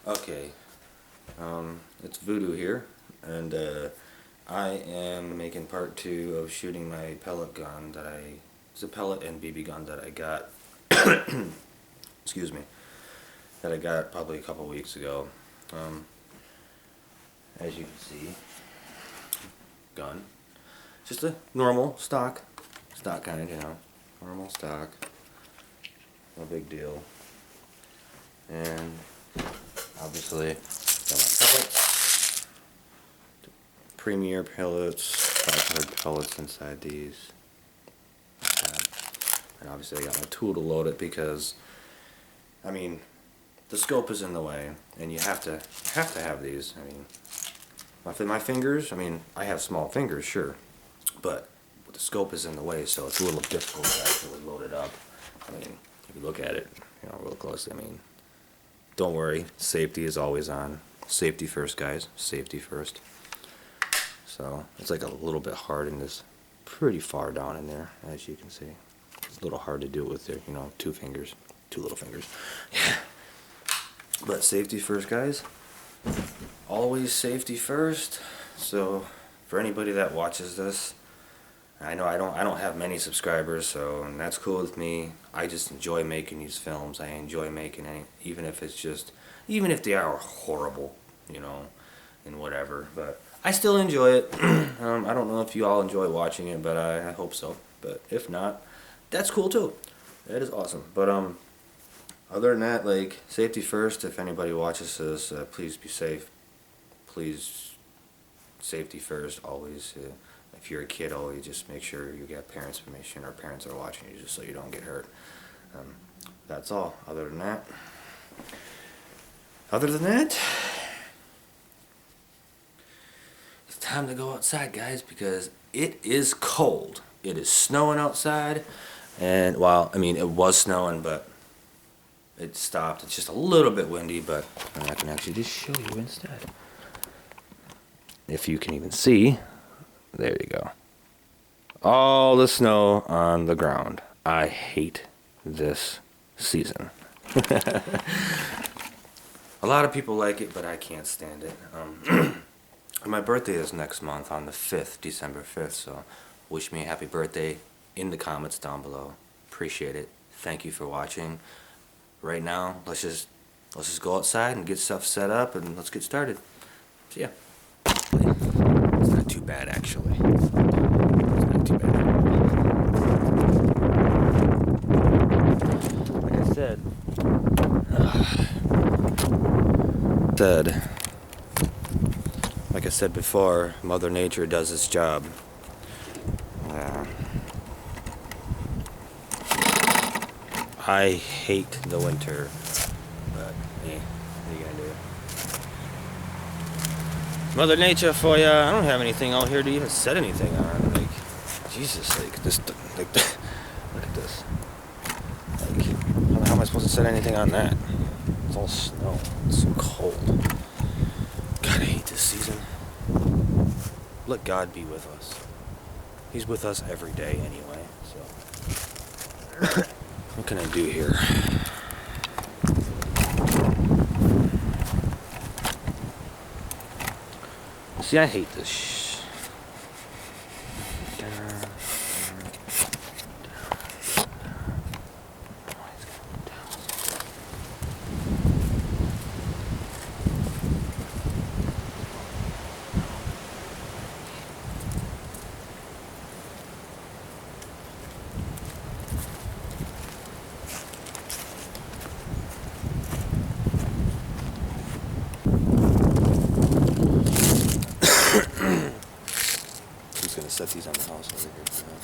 Okay, it's Voodoo here, and I am making part 2 of shooting my pellet gun it's a pellet and BB gun that I got, excuse me, that I got probably a couple weeks ago. As you can see, gun, just a normal stock kind, normal stock, no big deal, and obviously got my pellets, premier pellets, 500 pellets inside these, and obviously I got my tool to load it because, I mean, the scope is in the way, and you have to have these. I mean, my fingers, I mean, I have small fingers, sure, but the scope is in the way, so it's a little difficult to actually load it up. I mean, if you look at it, real closely, I mean, don't worry, safety is always on. Safety first, guys, safety first. So, it's like a little bit hard and it's pretty far down in there, as you can see. It's a little hard to do it with their, 2 fingers, 2 little fingers. Yeah. But safety first, guys. Always safety first. So, for anybody that watches this, I know I don't have many subscribers, and that's cool with me. I just enjoy making these films. I enjoy making any, even if they are horrible, and whatever. But I still enjoy it. I don't know if you all enjoy watching it, but I hope so. But if not, that's cool too. That is awesome. But other than that, like, safety first. If anybody watches this, please be safe. Please, safety first, always. If you're a kid, always just make sure you get parents' permission, or parents are watching you, just so you don't get hurt. That's all. Other than that, it's time to go outside, guys, because it is cold. It is snowing outside, and, well, I mean, it was snowing, but it stopped. It's just a little bit windy, but I can actually just show you instead. If you can even see, there you go. All the snow on the ground. I hate this season. A lot of people like it, but I can't stand it. My birthday is next month on the 5th, December 5th, so wish me a happy birthday in the comments down below. Appreciate it. Thank you for watching. Right now, let's just go outside and get stuff set up, and let's get started. See ya. It's not too bad, actually. It's not too bad. Like I said before, Mother Nature does its job. I hate the winter, but hey, what are you gonna do? Mother Nature for ya. I don't have anything out here to even set anything on. Like, Jesus, like this, like, look at this. Like, how am I supposed to set anything on that? It's all snow. It's so cold. God, I hate this season. Let God be with us. He's with us every day anyway, so. What can I do here? See, I hate this set these on the house over here for now.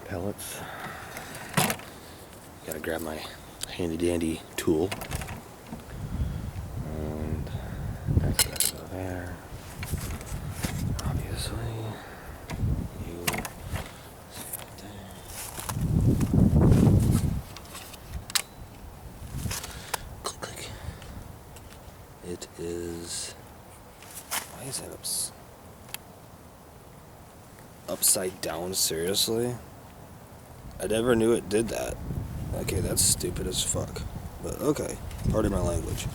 Pellets. Gotta grab my handy dandy tool. And that's gotta go there. Obviously. upside down, seriously? I never knew it did that. Okay, that's stupid as fuck. But okay, pardon my language.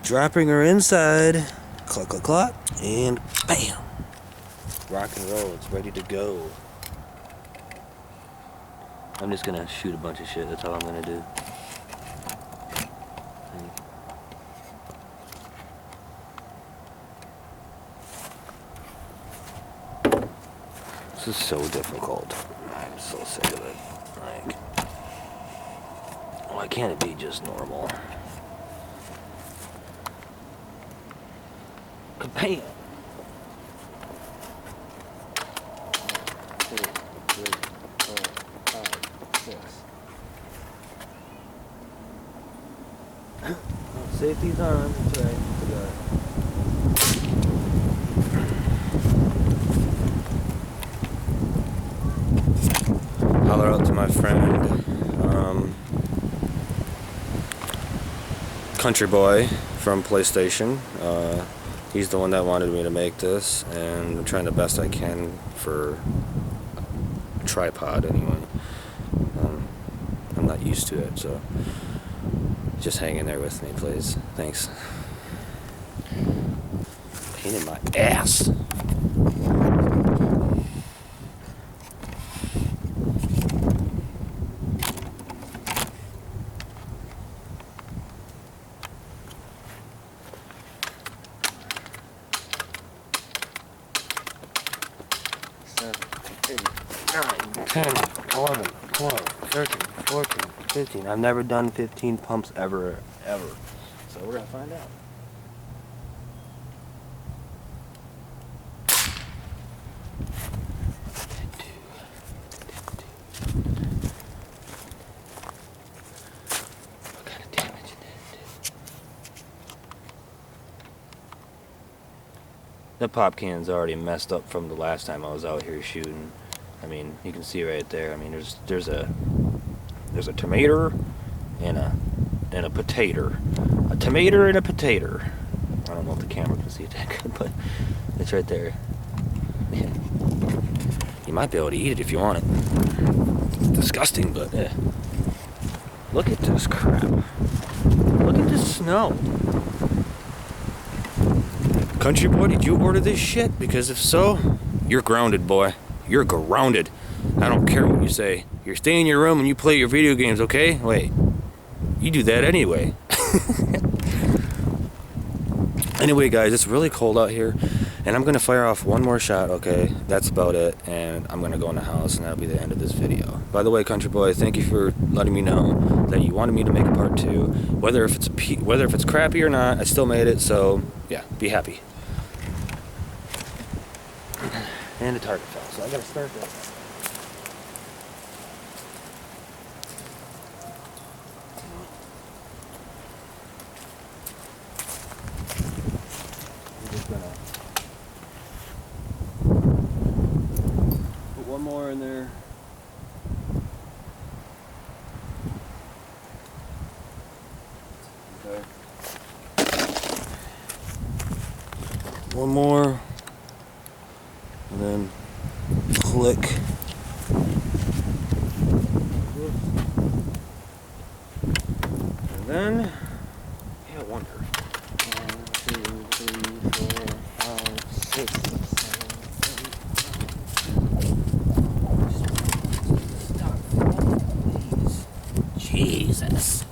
Dropping her inside. Cluck, cluck, cluck. And bam. Rock and roll, it's ready to go. I'm just gonna shoot a bunch of shit, that's all I'm gonna do. This is so difficult. I'm so sick of it. Like, why can't it be just normal? Kabam! 2, 3, 4, 5, 6. Oh, safety's on. That's right. Holler out to my friend, Country Boy from PlayStation. He's the one that wanted me to make this, and I'm trying the best I can for a tripod anyway. I'm not used to it, so just hang in there with me, please. Thanks. Pain in my ass. 8, 9, 10, 11, 12, 13, 14, 15. I've never done 15 pumps ever. So we're gonna find out. What kind of damage did it do? The pop can's already messed up from the last time I was out here shooting. I mean, you can see right there. I mean, there's a tomato and a potato. A tomato and a potato. I don't know if the camera can see it that good, but it's right there. Yeah. You might be able to eat it if you want it. It's disgusting, but yeah. Look at this crap. Look at this snow. Country Boy, did you order this shit? Because if so, you're grounded, boy. You're grounded. I don't care what you say. You stay in your room and you play your video games, okay? Wait. You do that anyway. Anyway, guys, it's really cold out here, and I'm gonna fire off one more shot, okay? That's about it, and I'm gonna go in the house, and that'll be the end of this video. By the way, Country Boy, thank you for letting me know that you wanted me to make a part 2. Whether if it's crappy or not, I still made it, so yeah, be happy. And the target fell, so I gotta start that. I'm just gonna put one more in there. Okay. One more. And then click. And then, yeah, wonder. 1, 2, 3, 4, 5, 6, 7, 8. Jesus.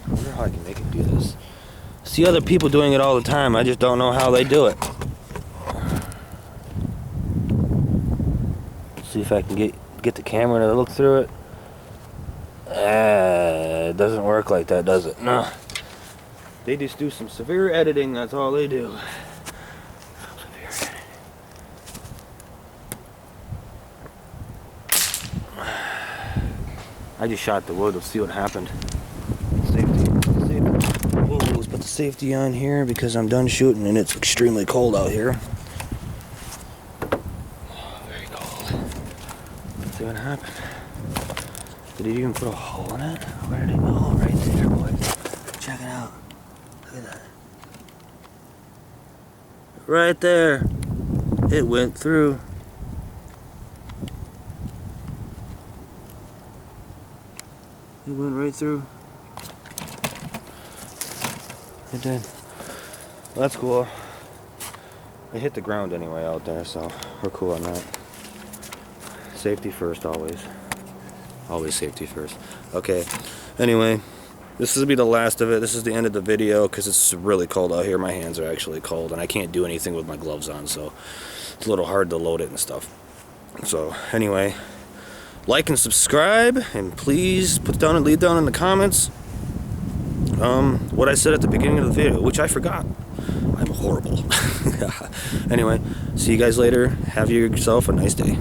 I wonder how I can make it do this. See other people doing it all the time. I just don't know how they do it. See if I can get the camera to look through it. It doesn't work like that, does it? No. They just do some severe editing, that's all they do. Severe editing. I just shot the wood, let's see what happened. Safety. Ooh, let's put the safety on here because I'm done shooting and it's extremely cold out here. Very cold. see what happened. Did he even put a hole in it? Where did it go? Right there, boys. Check it out. Look at that. Right there. It went through. It went right through. It did. Well, that's cool. It hit the ground anyway out there, so we're cool on that. Safety first, always. Always safety first. Okay, anyway, this will be the last of it. This is the end of the video because it's really cold out here. My hands are actually cold and I can't do anything with my gloves on, so it's a little hard to load it and stuff. So anyway, like and subscribe, and please put down and leave down in the comments what I said at the beginning of the video, which I forgot. I'm horrible. Anyway, see you guys later. Have yourself a nice day.